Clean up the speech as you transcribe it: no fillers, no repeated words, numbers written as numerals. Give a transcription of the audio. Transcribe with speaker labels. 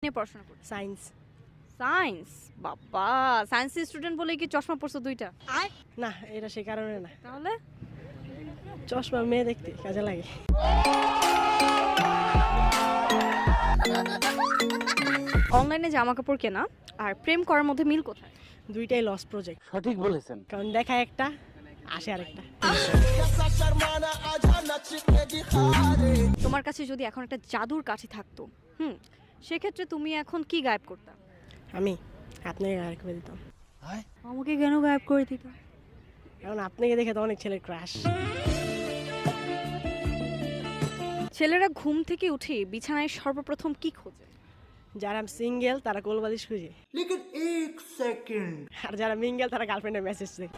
Speaker 1: নিয়ে পড়াশোনা করছো?
Speaker 2: সায়েন্স।
Speaker 1: সায়েন্স? বাবা, সায়েন্সের স্টুডেন্ট বলে কি চশমা পরছো দুইটা?
Speaker 2: না, এটা সেই কারণে না।
Speaker 1: তাহলে
Speaker 2: চশমা মেয়ে দেখতে কাজে লাগে।
Speaker 1: অনলাইনে জামা কাপড় কেনা আর প্রেম করার মধ্যে মিল কোথায়?
Speaker 2: দুইটাই লস প্রজেক্ট।
Speaker 3: সঠিক বলেছেন।
Speaker 2: কারণ দেখায় একটা, আসে আরেকটা।
Speaker 1: তোমার কাছে যদি এখন একটা জাদুর কাঠি থাকতো, সেক্ষেত্রে তুমি এখন কি গায়েব করতা?
Speaker 2: আমি আপনাকে গায়ে করে দিতাম।
Speaker 1: আমাকে কেন গায়েব করে দিতা?
Speaker 2: কারণ আপনাকে দেখে তো অনেক ছেলের ক্রাশ।
Speaker 1: ছেলেরা ঘুম থেকে উঠে বিছানায় সর্বপ্রথম কি খোঁজে?
Speaker 2: যারা সিঙ্গেল তারা কোলবালিশ খুঁজে,
Speaker 4: लेकिन एक सेकंड
Speaker 2: আর যারা মিঙ্গেল তারা গার্লফ্রেন্ডের মেসেজ দেয়।